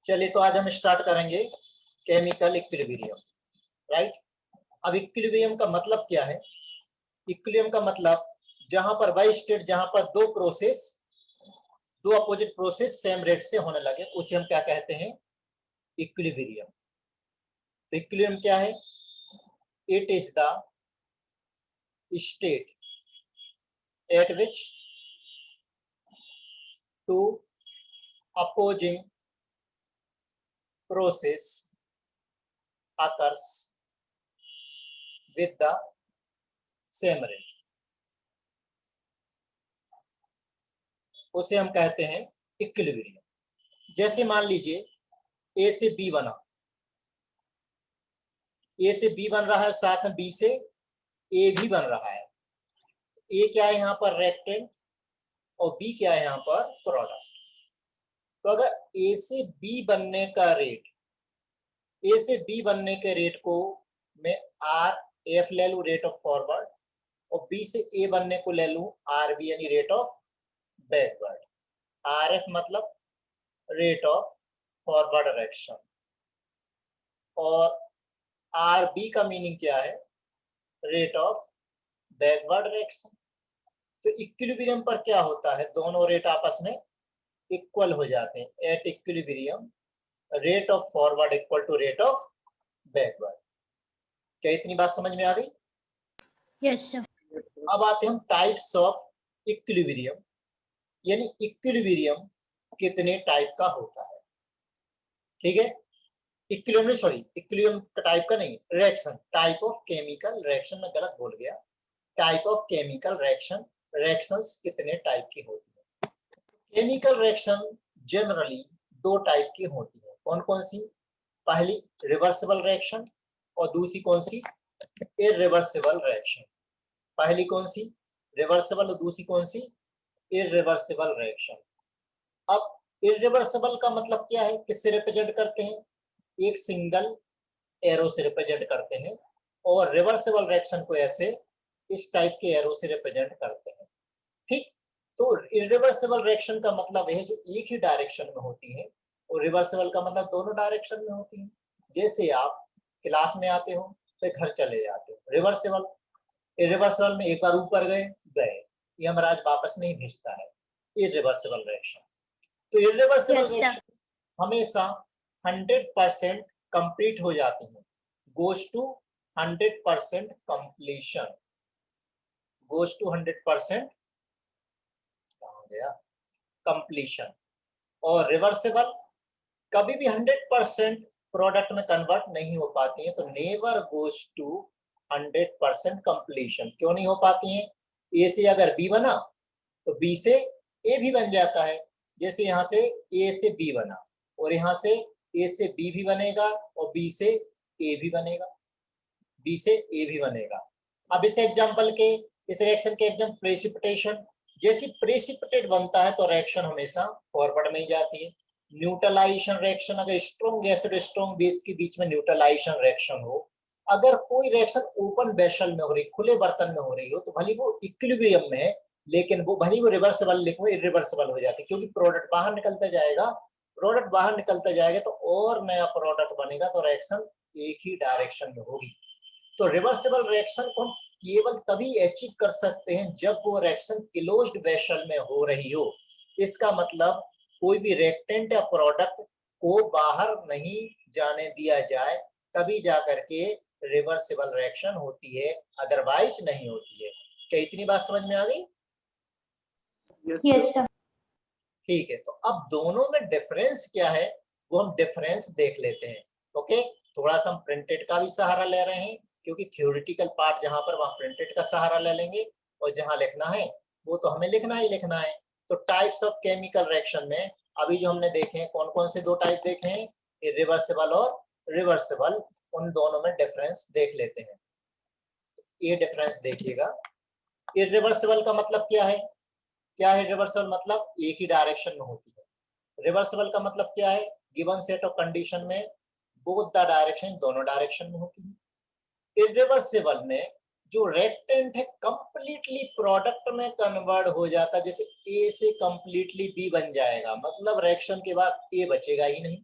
चलिए तो आज हम स्टार्ट करेंगे केमिकल इक्विलिब्रियम। राइट। अब इक्विलिब्रियम का मतलब क्या है? इक्विलिब्रियम का मतलब जहां पर वही स्टेट जहां पर दो अपोजिट प्रोसेस सेम रेट से होने लगे उसे हम क्या कहते हैं? इक्विलिब्रियम। तो इक्विलिब्रियम क्या है? It is the state eight which to opposing process occurs with the same rate, उसे हम कहते हैं इक्विलिब्रियम। जैसे मान लीजिए ए से बी बना, ए से बी बन रहा है, साथ में बी से ए भी बन रहा है। ए क्या है यहाँ पर? रिएक्टेंट। और बी क्या है यहाँ पर? प्रोडक्ट। तो अगर ए से बी बनने का रेट, ए से बी बनने के रेट को मैं आर एफ ले लूं, रेट ऑफ फॉरवर्ड, और बी से ए बनने को ले लूं आर बी यानी rate of backward. R F मतलब रेट ऑफ फॉरवर्ड डायरेक्शन, और आर बी का मीनिंग क्या है? Rate of backward direction. तो इक्विलिब्रियम पर क्या होता है? दोनों रेट आपस में इक्वल हो जाते हैं। At equilibrium rate of forward equal to rate of backward. क्या इतनी बात समझ में आ गई? Yes sir. अब आते हैं हम टाइप्स ऑफ इक्विलिब्रियम, यानी इक्विलिब्रियम कितने टाइप का होता है। ठीक है। इक्विलिब्रियम सॉरी, इक्विलिब्रियम टाइप का नहीं, reaction, type of chemical reaction. में गलत बोल गया। Type of chemical reaction, reactions कितने टाइप की होती है? केमिकल रिएक्शन जनरली दो टाइप की होती है। कौन कौन सी? पहली रिवर्सिबल रिएक्शन, और दूसरी कौन सी? Irreversible reaction. पहली कौन सी? रिवर्सिबल, और दूसरी कौन सी? Irreversible reaction. अब इररिवर्सिबल का मतलब क्या है? किससे रिप्रेजेंट करते हैं? एक सिंगल एरो से रिप्रेजेंट करते हैं, और रिवर्सिबल रिएक्शन को ऐसे इस टाइप के एरो से रिप्रेजेंट करते हैं। ठीक। तो इरिवर्सिबल रिएक्शन का मतलब है जो एक ही डायरेक्शन में होती है, और रिवर्सिबल का मतलब दोनों डायरेक्शन में होती है। जैसे आप क्लास में आते हो फिर घर चले जाते हो, रिवर्सिबल। इरिवर्सिबल में एक बार ऊपर गए गए, ये हमारा वापस नहीं भेजता है, इरिवर्सिबल रिएक्शन। तो इरिवर्सिबल यस सर। रिएक्शन हमेशा 100% कंप्लीट हो जाती है, goes to 100% completion, goes to 100% completion. और रिवर्सिबल कभी भी 100% प्रोडक्ट में कन्वर्ट नहीं हो पाती है, तो नेवर गोज टू 100% कंप्लीशन। क्यों नहीं हो पाती है? ए से अगर बी बना तो बी से ए भी बन जाता है। जैसे यहाँ से ए से बी बना, और यहाँ से ए से बी भी बनेगा, और बी से ए भी बनेगा, बी से ए भी बनेगा। अब इस एग्जांपल के, इस रिएक्शन के एग्जांपल प्रेसिपिटेशन। जैसे प्रेसिपिटेट बनता है तो रिएक्शन हमेशा फॉरवर्ड में ही जाती है। न्यूट्रलाइजेशन रिएक्शन, अगर स्ट्रॉन्ग गैस और स्ट्रॉन्ग बेस के बीच में न्यूट्रलाइजेशन रिएक्शन हो, अगर कोई रिएक्शन ओपन वेसल में हो रही, खुले बर्तन में हो रही हो, तो भले वो इक्विलिब्रियम में है, लेकिन वो भले वो रिवर्सिबल लिखो, इरिवर्सिबल हो जाती है, क्योंकि प्रोडक्ट बाहर निकलता जाएगा। प्रोडक्ट बाहर निकलता जाएगा तो और नया प्रोडक्ट बनेगा, तो रिएक्शन एक ही डायरेक्शन में होगी। तो रिवर्सिबल रिएक्शन को हम केवल तभी अचीव कर सकते हैं जब वो रिएक्शन क्लोज्ड वेसल में हो रही हो। इसका मतलब कोई भी रिएक्टेंट या प्रोडक्ट को बाहर नहीं जाने दिया जाए, तभी जाकर के रिवर्सिबल रिएक्शन होती है, अदरवाइज नहीं होती है। क्या इतनी बात समझ में आ गई? Yes sir. ठीक है। तो अब दोनों में डिफरेंस क्या है वो हम डिफरेंस देख लेते हैं। ओके। थोड़ा सा हम प्रिंटेड का भी सहारा ले रहे हैं, क्योंकि थ्योरेटिकल पार्ट जहां पर वहां प्रिंटेड का सहारा ले लेंगे, और जहां लिखना है वो तो हमें लिखना ही लिखना है। तो टाइप्स ऑफ केमिकल रिएक्शन में अभी जो हमने देखे हैं, कौन कौन से दो टाइप देखे हैं? इरिवर्सिबल और रिवर्सिबल। उन दोनों में डिफरेंस देख लेते हैं। ये डिफरेंस देखिएगा। इरिवर्सिबल का मतलब क्या है? क्या है रिवर्सिबल? मतलब एक ही डायरेक्शन में होती है। रिवर्सिबल का मतलब क्या है? गिवन सेट ऑफ कंडीशन में बोथ द डायरेक्शन, दोनों डायरेक्शन में होती है। इरिवर्सिबल में जो रिएक्टेंट है कंप्लीटली प्रोडक्ट में कन्वर्ट हो जाता है। जैसे ए से कंप्लीटली बी बन जाएगा, मतलब रिएक्शन के बाद ए बचेगा ही नहीं।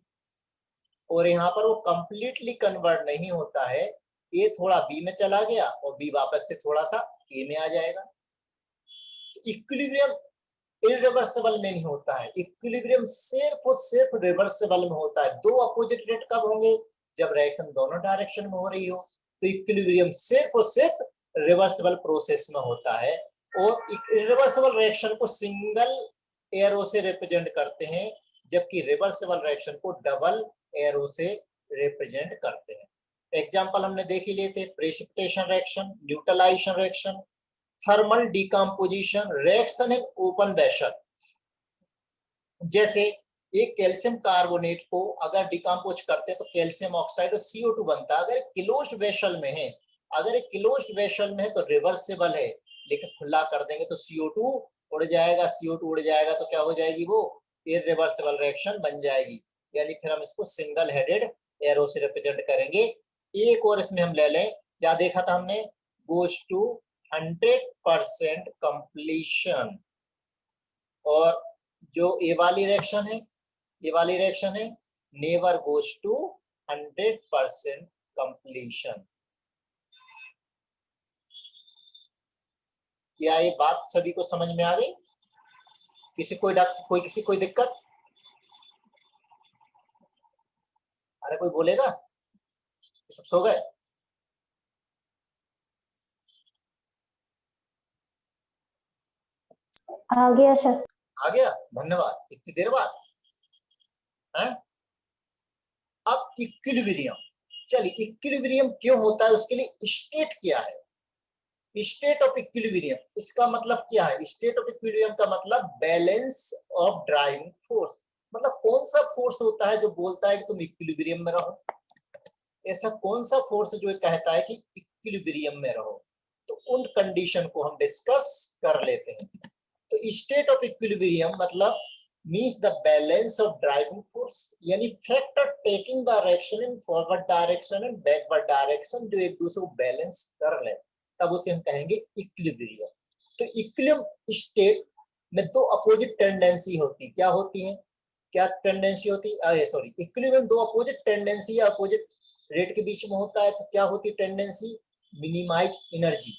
और यहाँ पर वो कंप्लीटली कन्वर्ट नहीं होता है, ए थोड़ा बी में चला गया और बी वापस से थोड़ा सा ए में आ जाएगा। इक्विलिब्रियम इरिवर्सिबल में नहीं होता है, इक्विलिब्रियम सिर्फ और सिर्फ रिवर्सिबल में होता है। दो अपोजिट रेट कब होंगे? जब रिएक्शन दोनों डायरेक्शन में हो रही हो। तो इक्विलिब्रियम सिर्फ और सिर्फ रिवर्सिबल प्रोसेस में होता है। और इरिवर्सिबल रिएक्शन को सिंगल एरो से रिप्रेजेंट करते हैं, जबकि रिवर्सिबल रिएक्शन को डबल एरो से रिप्रेजेंट करते हैं। एग्जाम्पल हमने देख ही लिए थे, precipitation reaction, neutralisation reaction, thermal decomposition, reaction in open vessel. जैसे एक कैल्शियम कार्बोनेट को अगर डिकम्पोज करते हैं तो कैल्शियम ऑक्साइड और CO2 बनता है। अगर क्लोज्ड वेसल में है, अगर एक क्लोज्ड वेसल में है तो रिवर्सिबल है, लेकिन खुला कर देंगे तो CO2 उड़ जाएगा, CO2 उड़ जाएगा तो क्या हो जाएगी? वो इरिवर्सिबल रिएक्शन बन जाएगी। यानी फिर हम इसको सिंगल हेडेड एरो से रिप्रेजेंट करेंगे। एक और इसमें हम ले लें, क्या देखा था हमने? Goes to 100% completion. और जो ये वाली रिएक्शन है, ये वाली रिएक्शन है नेवर गोज टू 100% कंप्लीशन। क्या ये बात सभी को समझ में आ गई? कोई दिक्कत? अरे कोई बोलेगा? सब सो गए? आ गया सर। आ गया, धन्यवाद। इतनी देर बाद है। अब इक्विलिब्रियम, चलिए इक्विलिब्रियम क्यों होता है, उसके लिए स्टेट क्या है? स्टेट ऑफ इक्विलिब्रियम, इसका मतलब क्या है? स्टेट ऑफ इक्विलिब्रियम का मतलब बैलेंस ऑफ ड्राइविंग फोर्स। मतलब कौन सा फोर्स होता है जो बोलता है कि तुम इक्विलिब्रियम में रहो? ऐसा कौन सा फोर्स जो कहता है कि इक्विलिब्रियम में रहो? तो उन कंडीशन को हम डिस्कस कर लेते हैं। तो स्टेट ऑफ इक्विलिब्रियम मतलब means the balance of driving force, यानी factor taking direction in forward direction and backward direction, जो एक दूसरे को बैलेंस कर ले, तब उसे हम कहेंगे इक्विलिब्रियम। तो इक्विलिब्रियम स्टेट में दो अपोजिट टेंडेंसी होती, क्या होती है? क्या टेंडेंसी होती? अरे सॉरी, इक्विलिब्रियम दो अपोजिट टेंडेंसी या अपोजिट रेट के बीच में होता है। तो क्या होती टेंडेंसी? मिनिमाइज एनर्जी,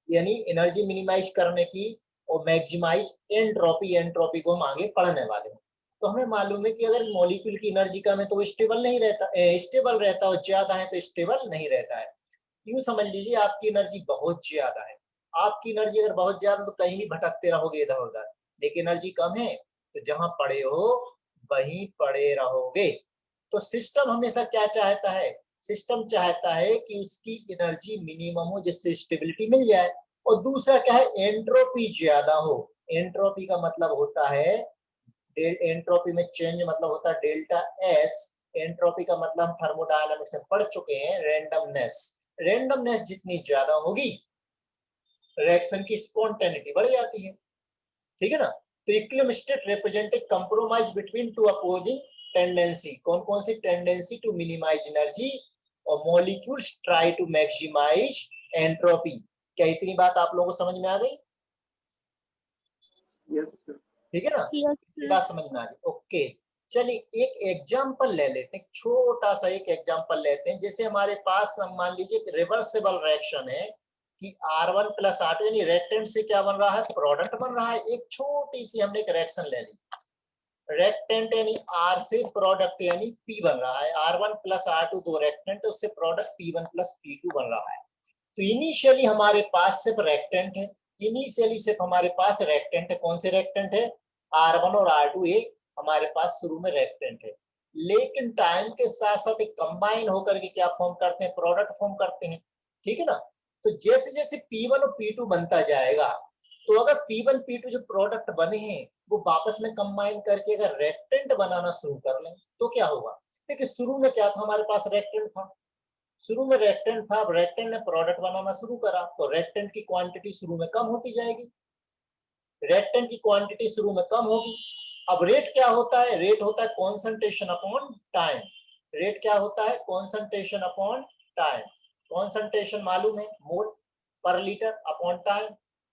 यानी एनर्जी मिनिमाइज करने की, और मैक्सिमाइज एंट्रोपी, एंट्रोपी को हम आगे पढ़ने वाले हैं। तो हमें मालूम है कि अगर मॉलिक्यूल की एनर्जी कम है तो वो स्टेबल नहीं रहता, स्टेबल रहता, और ज्यादा है तो स्टेबल नहीं रहता है। यूं समझ लीजिए आपकी एनर्जी बहुत ज्यादा है, आपकी एनर्जी अगर बहुत ज्यादा तो कहीं भी भटकते रहोगे इधर उधर, लेकिन एनर्जी कम है तो जहां पड़े हो वहीं पड़े रहोगे। तो सिस्टम हमेशा क्या चाहता है? सिस्टम चाहता है कि उसकी एनर्जी मिनिमम हो, जिससे स्टेबिलिटी मिल जाए। और दूसरा क्या है? एंट्रोपी ज्यादा हो। एंट्रोपी का मतलब होता है, एंट्रोपी में चेंज मतलब होता है डेल्टा एस। एंट्रोपी का मतलब हम थर्मोडायनामिक्स में पढ़ चुके हैं, रेंडमनेस। रेंडमनेस जितनी ज्यादा होगी, रिएक्शन की स्पॉन्टेनिटी बढ़ जाती है, ठीक है ना? तो equilibrium state represent a compromise between two opposing tendency. कौन कौन सी टेंडेंसी? टू मिनिमाइज एनर्जी और molecules try to maximise entropy. क्या इतनी बात आप लोगों को समझ में आ गई? ठीक है ना? ये बात समझ में आ गई? ओके, चलिए एक एग्जांपल ले लेते हैं, छोटा सा एक एग्जांपल लेते हैं। जैसे हमारे पास मान लीजिए रिवर्सिबल रिएक्शन है कि R1 + R2, यानी रेक्टेंट से क्या बन रहा है? प्रोडक्ट बन रहा है। एक छोटी सी हमने एक रिएक्शन ले ली, रेक्टेंट यानी R से प्रोडक्ट यानी P बन रहा है। R1 + R2 दो रेक्टेंट, उससे प्रोडक्ट P1 + P2 बन रहा है। तो इनिशियली हमारे पास सिर्फ रेक्टेंट है, इनिशियली सिर्फ हमारे पास रेक्टेंट है। कौन से रेक्टेंट है? R1 और R2 एक हमारे पास शुरू में रेक्टेंट है, लेकिन टाइम के साथ साथ एक कंबाइन होकर के क्या फॉर्म करते हैं? प्रोडक्ट फॉर्म करते हैं, ठीक है ना? तो जैसे जैसे P1 और P2 बनता जाएगा, तो अगर P1 P2 जो प्रोडक्ट बने हैं वो वापस में कंबाइन करके अगर रेक्टेंट बनाना शुरू कर लें तो क्या होगा? देखिए शुरू में क्या था? हमारे पास रेक्टेंट था, शुरू में रेक्टेंट था, अब रेक्टेंट ने प्रोडक्ट बनाना शुरू करा, तो रेक्टेंट की क्वांटिटी शुरू में कम होती जाएगी, रेक्टेंट की क्वांटिटी शुरू में कम होगी। अब रेट क्या होता है? रेट होता है कॉन्सेंट्रेशन अपॉन टाइम। रेट क्या होता है? Concentration upon time. कॉन्सेंट्रेशन मालूम है, मोल पर लीटर अपॉन टाइम।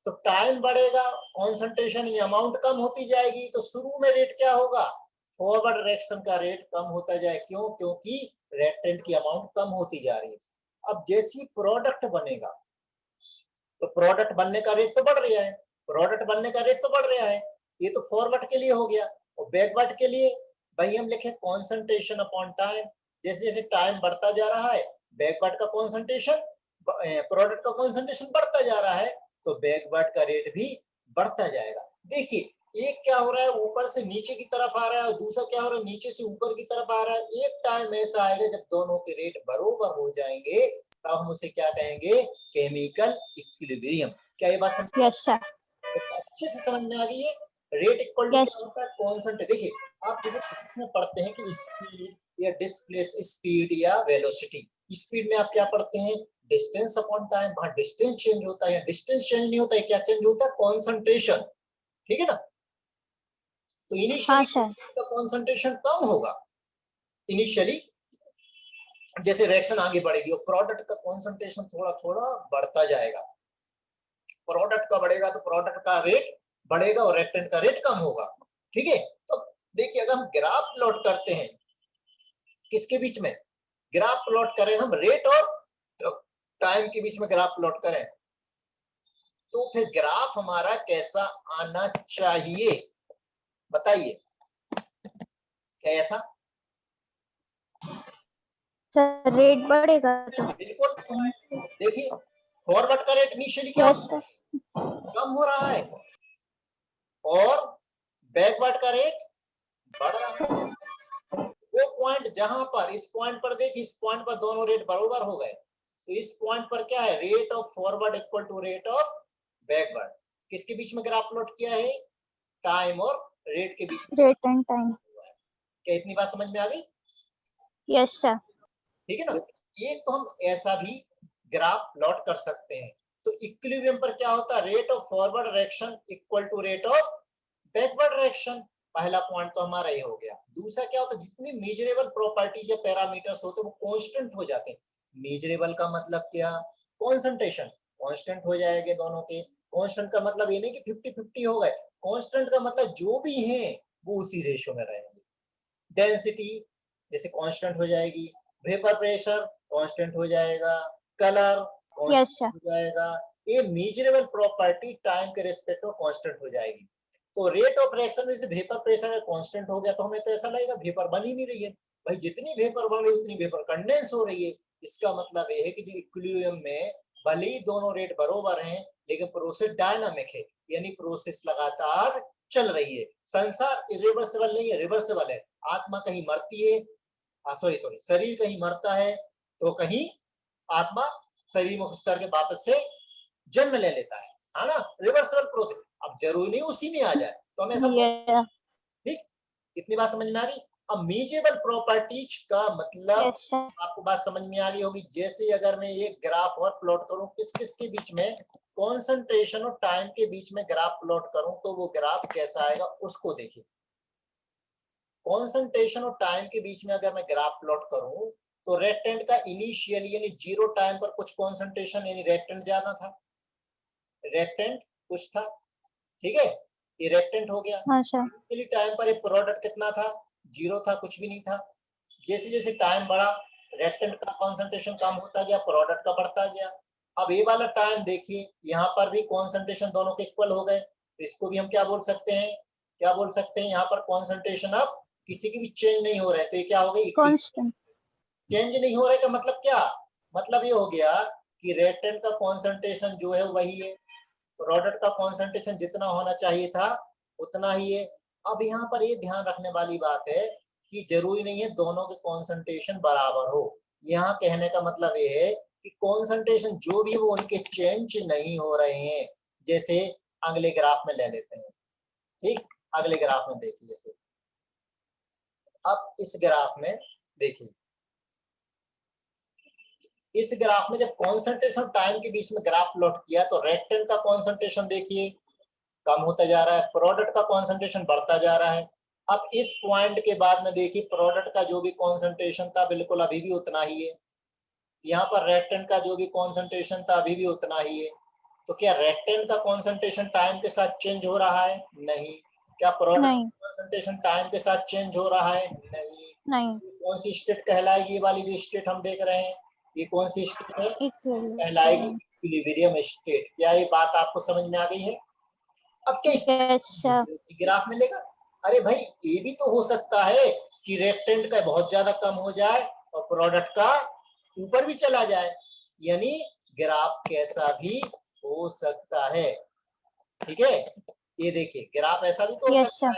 तो टाइम बढ़ेगा, कॉन्सेंट्रेशन अमाउंट कम होती जाएगी, तो शुरू में रेट क्या होगा? फॉरवर्ड रिएक्शन का रेट कम होता जाए। क्यों? क्योंकि रिएक्टेंट की अमाउंट कम होती जा रही है। अब जैसी प्रोडक्ट बनेगा तो प्रोडक्ट बनने का रेट तो बढ़ रहा है, प्रोडक्ट बनने का रेट तो बढ़ रहा है। ये तो फॉरवर्ड के लिए हो गया। और बैकवर्ड के लिए भाई हम लिखे कॉन्सेंट्रेशन अपॉन टाइम। जैसे जैसे टाइम बढ़ता जा रहा है बैकवर्ड का कॉन्सेंट्रेशन, प्रोडक्ट का कॉन्सेंट्रेशन बढ़ता जा रहा है, तो बैकवर्ड का रेट भी बढ़ता जाएगा। देखिए एक क्या हो रहा है ऊपर से नीचे की तरफ आ रहा है और दूसरा क्या हो रहा है नीचे से ऊपर की तरफ आ रहा है। एक टाइम ऐसा आएगा जब दोनों के रेट बराबर हो जाएंगे, तब हम उसे क्या कहेंगे? Chemical equilibrium. क्या ये बात समझ यस सर। अच्छे से समझ में आ गई है? Rate equal to yes. क्या होता है? कांस्टेंट। देखिए आप जैसे में पढ़ते हैं कि स्पीड या डिस्प्लेस स्पीड या वेलोसिटी। स्पीड में आप क्या पढ़ते हैं? Distance upon time. वहां डिस्टेंस चेंज होता है या डिस्टेंस चेंज नहीं होता है, क्या चेंज होता है? कॉन्सेंट्रेशन। ठीक है ना? तो हाँ इनिशियली सर। का कॉन्सेंट्रेशन कम होगा इनिशियली, जैसे रिएक्शन आगे बढ़ेगी और प्रोडक्ट का कॉन्सेंट्रेशन थोड़ा थोड़ा बढ़ता जाएगा। प्रोडक्ट का बढ़ेगा तो प्रोडक्ट का रेट बढ़ेगा और रिएक्टेंट का रेट कम होगा। ठीक है? तो देखिए अगर हम ग्राफ प्लॉट करते हैं किसके बीच में? ग्राफ प्लॉट करें हम रेट और टाइम के बीच में ग्राफ प्लॉट करें, तो फिर ग्राफ हमारा कैसा आना चाहिए? बताइए कैसा? सर रेट बढ़ेगा तो। बिल्कुल। देखिए फॉरवर्ड का रेट इनिशियली क्या यस सर। कम हो रहा है और बैकवर्ड का रेट बढ़ रहा है। वो पॉइंट जहां पर इस पॉइंट पर देखिए, इस पॉइंट पर दोनों रेट बराबर हो गए, तो इस पॉइंट पर क्या है? Rate of forward equal to rate of backward. किसके बीच में ग्राफ प्लॉट किया है? टाइम और रेट के बीच में। Rate and time. क्या इतनी बात समझ में आ गई? Yes sir. ठीक है ना? एक तो हम ऐसा भी ग्राफ प्लॉट कर सकते हैं। तो इक्विलिब्रियम पर क्या होता है? Rate of forward reaction equal to rate of backward reaction. पहला पॉइंट तो हमारा ये हो गया। दूसरा क्या होता है? जितनी मेजरेबल प्रॉपर्टीज या पैरामीटर्स होते हैं वो कांस्टेंट हो जाते हैं। मेजरेबल का मतलब क्या? कॉन्सेंट्रेशन कांस्टेंट हो जाएंगे दोनों के। कांस्टेंट का मतलब ये नहीं कि 50-50 हो गए, कांस्टेंट का मतलब जो भी है वो उसी रेशियो में रहेंगे। डेंसिटी जैसे कांस्टेंट हो जाएगी, वेपर प्रेशर कांस्टेंट हो जाएगा, कलर यस कांस्टेंट सर। हो जाएगा। ये मेजरेबल प्रॉपर्टी टाइम के रिस्पेक्ट में कांस्टेंट हो जाएगी। तो रेट ऑफ रिएक्शन जैसे वेपर प्रेशर कांस्टेंट हो गया तो हमें तो ऐसा लगेगा वेपर बन ही नहीं रही है। भाई जितनी वेपर बन रही है उतनी वेपर कंडेंस हो रही है। इसका मतलब ये है कि जो इक्विलिब्रियम में भले ही दोनों रेट बराबर हैं लेकिन प्रोसेस डायनामिक है, यानी प्रोसेस लगातार चल रही है। संसार इरिवर्सिबल नहीं है, रिवर्सिबल है। आत्मा कहीं मरती है, सॉरी सॉरी, शरीर कहीं मरता है तो कहीं आत्मा शरीर में घुस करके वापस से जन्म ले लेता है ना? Reversible process. अब जरूरी नहीं उसी में आ जाए तो हम ऐसा यस। ठीक। इतनी बात समझ में आ गई? अब मीजेबल प्रॉपर्टीज का मतलब यस सर। आपको बात समझ में आ गई होगी। जैसे अगर मैं एक ग्राफ और प्लॉट करूं किस किस के बीच में, कॉन्सेंट्रेशन और टाइम के बीच में ग्राफ प्लॉट करूं, तो वो ग्राफ कैसा आएगा उसको देखिए। कॉन्सेंट्रेशन और टाइम के बीच में अगर मैं ग्राफ प्लॉट करूं तो रेक्टेंट का इनिशियली यानी जीरो टाइम पर कुछ कॉन्सेंट्रेशन यानी रेक्टेंट ज्यादा था, रेक्टेंट कुछ था। ठीक है? ये रेक्टेंट हो गया। हाँ सर। इनिशियली टाइम पर एक प्रोडक्ट कितना था? जीरो था, कुछ भी नहीं था। जैसे जैसे टाइम बढ़ा रेक्टेंट का कॉन्सेंट्रेशन कम होता गया, प्रोडक्ट का बढ़ता गया। अब ये वाला टाइम देखिए, यहाँ पर भी कॉन्सेंट्रेशन दोनों के इक्वल हो गए, तो इसको भी हम क्या बोल सकते हैं? क्या बोल सकते हैं? यहाँ पर कॉन्सेंट्रेशन अब किसी की भी चेंज नहीं हो रहा है, तो ये क्या हो गई? कांस्टेंट। चेंज नहीं हो रहा है का मतलब क्या? मतलब ये हो गया कि रेक्टेंट का कॉन्सेंट्रेशन जो है वही है, प्रोडक्ट का कॉन्सेंट्रेशन जितना होना चाहिए था उतना ही है। अब यहाँ पर ये ध्यान रखने वाली बात है कि जरूरी नहीं है दोनों के कॉन्सेंट्रेशन बराबर हो। यहाँ कहने का मतलब ये है कि कॉन्सेंट्रेशन जो भी वो उनके चेंज नहीं हो रहे हैं। जैसे अगले ग्राफ में ले लेते हैं। ठीक, अगले ग्राफ में देखिए। जैसे अब इस ग्राफ में देखिए, इस ग्राफ में जब कॉन्सेंट्रेशन टाइम के बीच में ग्राफ प्लॉट किया तो रेक्टेंट का कॉन्सेंट्रेशन देखिए कम होता जा रहा है, प्रोडक्ट का कॉन्सेंट्रेशन बढ़ता जा रहा है। अब इस पॉइंट के बाद में देखिए प्रोडक्ट का जो भी कॉन्सेंट्रेशन था बिल्कुल अभी भी उतना ही है, यहाँ पर रेक्टेंट का जो भी कॉन्सेंट्रेशन था अभी भी उतना ही है। तो क्या रेक्टेंट का कॉन्सेंट्रेशन टाइम के साथ चेंज हो रहा है? नहीं। क्या प्रोडक्ट नहीं कंसंट्रेशन टाइम के साथ चेंज हो रहा है? नहीं। नहीं कौन सी स्टेट कहलाएगी? ये वाली जो स्टेट हम देख रहे हैं, ये कौन सी स्टेट है? कहलाएगी इक्विलिब्रियम। Equilibrium state. क्या ये बात आपको समझ में आ गई है? अब क्या यस सर। ग्राफ मिलेगा? अरे भाई, ये भी तो हो सकता है कि रिएक्टेंट का बहुत ज्यादा कम हो जाए और प्रोडक्ट का ऊपर भी चला जाए, यानी ग्राफ कैसा भी हो सकता है। ठीक है, ये देखिए ग्राफ ऐसा भी तो हो यस सकता सर। है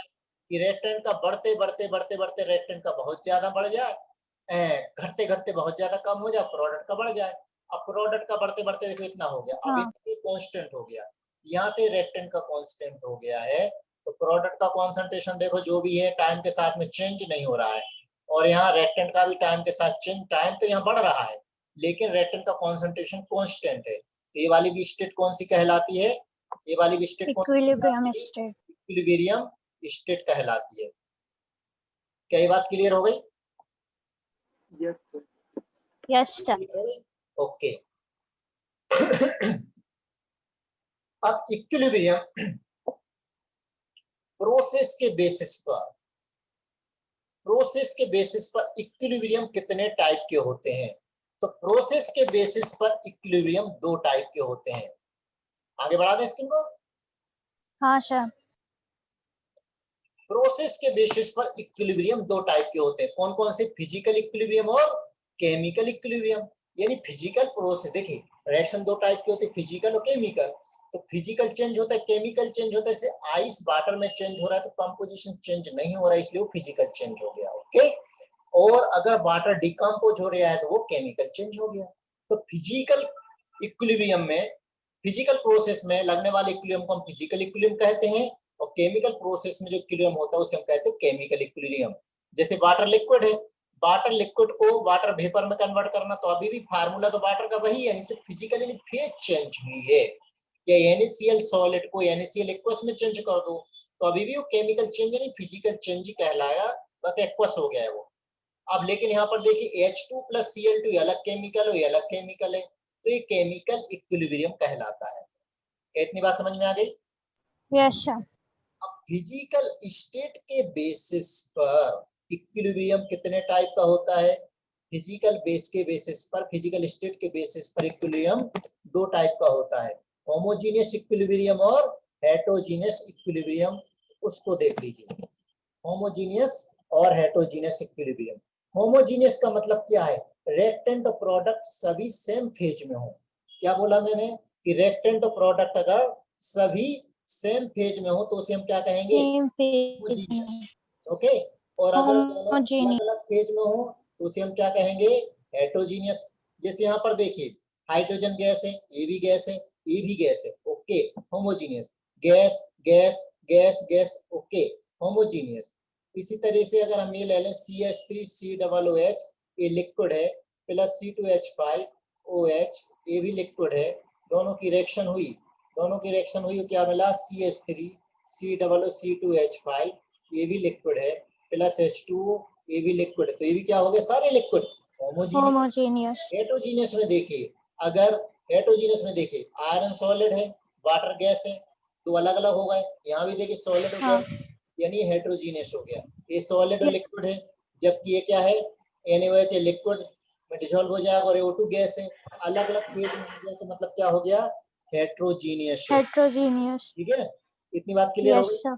कि रिएक्टेंट का बढ़ते बढ़ते बढ़ते बढ़ते रिएक्टेंट का बहुत ज्यादा बढ़ जाए, घटते घटते बहुत ज्यादा कम हो जाए, प्रोडक्ट का बढ़ जाए। अब प्रोडक्ट का बढ़ते बढ़ते देखो इतना हो गया, अब हाँ ये कांस्टेंट हो गया, यहाँ से रिएक्टेंट का कांस्टेंट हो गया है, तो प्रोडक्ट का कॉन्सेंट्रेशन देखो जो भी है टाइम के साथ में चेंज नहीं हो रहा है, और यहाँ रिएक्टेंट का भी टाइम के साथ चेंज, टाइम तो यहाँ बढ़ रहा है लेकिन रिएक्टेंट का कॉन्सेंट्रेशन कांस्टेंट है। तो ये वाली भी स्टेट कौन सी कहलाती है? ये वाली भी स्टेट कौन सी इक्विलिब्रियम कहलाती है? स्टेट। इक्विलिब्रियम स्टेट कहलाती है। क्या ये बात क्लियर हो गई? Yes sir. Yes sir. Okay. अब इक्विलिब्रियम प्रोसेस के बेसिस पर, प्रोसेस के बेसिस पर इक्विलिब्रियम कितने टाइप के होते हैं? तो प्रोसेस के बेसिस पर इक्विलिब्रियम दो टाइप के होते हैं। आगे बढ़ा दें स्क्रीन को। हाँ सर। प्रोसेस के बेसिस पर इक्विलिब्रियम दो टाइप के होते हैं। कौन कौन से? फिजिकल इक्विलिब्रियम और केमिकल इक्विलिब्रियम। यानी फिजिकल प्रोसेस, देखिए रिएक्शन दो टाइप के होते हैं, फिजिकल और केमिकल। तो फिजिकल चेंज होता है, केमिकल चेंज होता है, जैसे आइस वाटर में चेंज हो रहा है तो कंपोजिशन चेंज नहीं हो रहा है इसलिए वो फिजिकल चेंज हो गया। ओके, और अगर वाटर डिकम्पोज हो रहा है तो वो केमिकल चेंज हो गया। तो फिजिकल इक्विलिब्रियम में, फिजिकल प्रोसेस में लगने वाले इक्विलिब्रियम को हम फिजिकल इक्विलिब्रियम कहते हैं, और केमिकल प्रोसेस में जो इक्विलिब्रियम होता है उसे हम कहते हैं केमिकल इक्विलिब्रियम। जैसे वाटर लिक्विड है, वाटर लिक्विड को वाटर वेपर में कन्वर्ट करना, तो अभी भी फार्मूला तो वाटर का वही है, यानी सिर्फ फिजिकली फेज चेंज हुई है। या NaCl सॉलिड को NaCl एक्वस में चेंज कर दो तो अभी भी वो केमिकल चेंज नहीं, फिजिकल चेंज ही कहलाया, बस एक्वस हो गया है वो। अब लेकिन यहाँ पर देखिए H2 प्लस Cl2 ये अलग केमिकल हो, ये अलग केमिकल है, तो ये केमिकल इक्विलिब्रियम कहलाता है। इतनी बात समझ में आ गई? Yes sir. अब फिजिकल स्टेट के बेसिस पर इक्विलिब्रियम कितने टाइप का होता है? फिजिकल बेस के बेसिस पर, फिजिकल स्टेट के बेसिस पर इक्विलिब्रियम दो टाइप का होता है, होमोजीनियस इक्विलिब्रियम और हेटेरोजीनियस इक्विलिब्रियम। उसको देख लीजिए, होमोजीनियस और हेटेरोजीनियस इक्विलिब्रियम। होमोजीनियस का मतलब क्या है? रिएक्टेंट और प्रोडक्ट सभी सेम फेज में हो। क्या बोला मैंने? कि रिएक्टेंट और प्रोडक्ट अगर सभी सेम फेज में हो तो उसे हम क्या कहेंगे? Same phase homogeneous. में। ओके, और अगर दोनों अलग होमोजेनियस। अलग फेज में हो तो उसे हम क्या कहेंगे? हेटेरोजीनियस। जैसे यहाँ पर देखिए हाइड्रोजन गैस है, ये भी गैस है, ये भी गैस है, okay, homogeneous. Gas gas gas gas, okay, homogeneous. इसी तरह से अगर हम ये ले लें CH3COOH, ये लिक्विड है, प्लस C2H5OH, ये भी लिक्विड है, दोनों की रिएक्शन हुई, दोनों की रिएक्शन हुई, क्या मिला? CH3COOC2H5, ये भी लिक्विड है, प्लस H2O, ये भी लिक्विड है, तो ये भी क्या हो गया? सारे लिक्विड होमोजीनियस। होमोजेनियस। हेटेरोजीनियस में देखिए, अगर हेटेरोजीनियस में देखिए आयरन सॉलिड है, वाटर गैस है, तो अलग अलग हो गए। यहाँ भी देखिए सॉलिड और हाँ। गैस, यानी हेटेरोजीनियस हो गया। ये सॉलिड और लिक्विड है, जबकि ये क्या है? NaOH लिक्विड में डिसॉल्व हो जाएगा, और O2 गैस है, अलग अलग फेज में हो गया, तो मतलब क्या हो गया? हेटेरोजीनियस है। हेटेरोजेनियस। ठीक है ना? इतनी बात क्लियर हो यस गई? सर।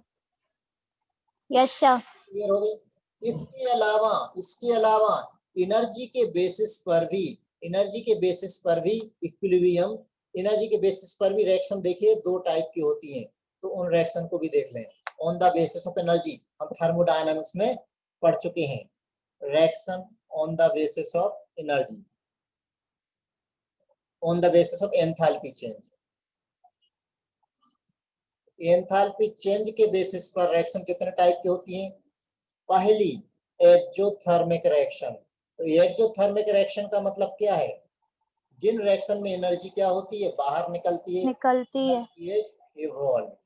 Yes sir. क्लियर हो गई। इसके अलावा एनर्जी के बेसिस पर भी, एनर्जी के बेसिस पर भी इक्विलिब्रियम, एनर्जी के बेसिस पर भी रिएक्शन देखिए दो टाइप की होती हैं, तो उन रिएक्शन को भी देख लें। On the basis of energy हम थर्मोडायनामिक्स में पढ़ चुके हैं, reaction on the basis of energy, on the basis of enthalpy change. Enthalpy change के बेसिस पर रिएक्शन कितने टाइप की होती हैं? पहली, एक्सोथर्मिक रिएक्शन। तो एक्सोथर्मिक रिएक्शन का मतलब क्या है? जिन रिएक्शन में एनर्जी क्या होती है? बाहर निकलती है, निकलती है। इवॉल्व।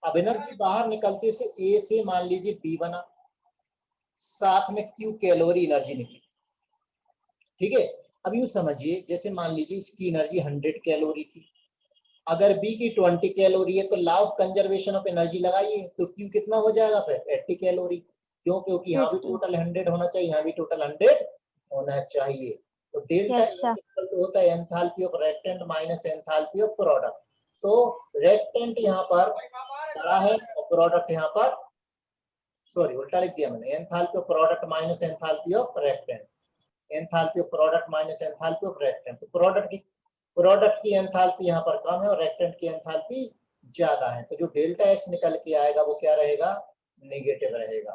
अब एनर्जी बाहर निकलती है, से ए से मान लीजिए बी बना, साथ में Q कैलोरी एनर्जी निकली। ठीक है, अब यूं समझिए जैसे मान लीजिए इसकी एनर्जी 100 कैलोरी थी, अगर बी की 20 कैलोरी है तो law of conservation of energy लगाइए, तो क्यू कितना हो जाएगा फिर 80 कैलोरी। क्यों? क्योंकि यहाँ भी 80 टोटल 100 होना चाहिए, यहाँ भी टोटल 100 होना चाहिए। तो डेल्टा Yes, sir. तो होता है enthalpy of reactant minus enthalpy of product. तो रिएक्टेंट यहाँ पर बड़ा है और प्रोडक्ट यहाँ पर, सॉरी उल्टा लिख दिया मैंने, enthalpy of product minus enthalpy of reactant, enthalpy of product minus enthalpy of reactant. तो प्रोडक्ट की एंथैल्पी यहाँ पर कम है और रिएक्टेंट की एंथैल्पी ज्यादा है, तो जो डेल्टा एच निकल के आएगा वो क्या रहेगा? नेगेटिव रहेगा।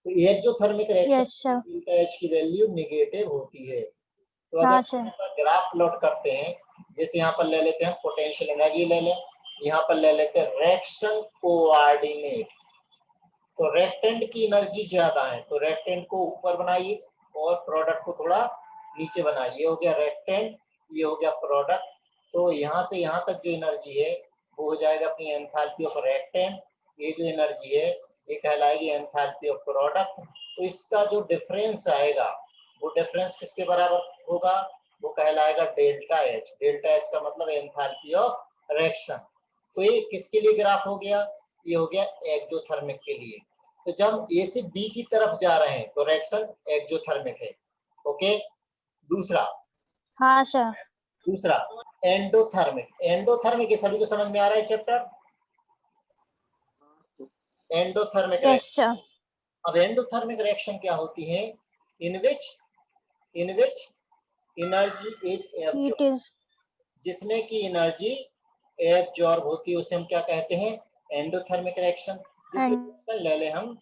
तो exothermic reaction Yes, sir. Delta H की वैल्यू नेगेटिव होती है। तो हाँ, अगर sir. ग्राफ प्लॉट करते हैं, जैसे यहाँ पर ले लेते हैं पोटेंशियल एनर्जी ले लें, यहाँ पर ले लेते हैं रिएक्शन कोऑर्डिनेट। तो रेक्टेंट की एनर्जी ज्यादा है तो रेक्टेंट को ऊपर बनाइए और प्रोडक्ट को थोड़ा नीचे बनाइए। ये हो गया रेक्टेंट, ये हो गया प्रोडक्ट। तो यहाँ से यहाँ तक जो एनर्जी है वो हो जाएगा अपनी एंथैल्पी ऑफ रेक्टेंट। ये जो एनर्जी है ये कहलाएगी एंथैल्पी ऑफ प्रोडक्ट। तो इसका जो डिफरेंस आएगा वो डिफरेंस किसके बराबर होगा? वो कहलाएगा डेल्टा एच। डेल्टा एच का मतलब एंथैल्पी ऑफ रिएक्शन। तो ये किसके लिए ग्राफ हो गया? ये हो गया एक्सोथर्मिक के लिए। तो जब ए से बी की तरफ जा रहे हैं तो रिएक्शन एक्सोथर्मिक है। ओके, दूसरा हाँ, sir. एंडोथर्मिक। एंडोथर्मिक ये सभी को समझ में आ रहा है chapter? Endothermic Yes, reaction. sir. अब एंडोथर्मिक रिएक्शन क्या होती है? In which energy is Heat is जिसमें की एनर्जी एब्जॉर्ब होती है उसे हम क्या कहते हैं? Endothermic reaction. and जैसे ले लें हम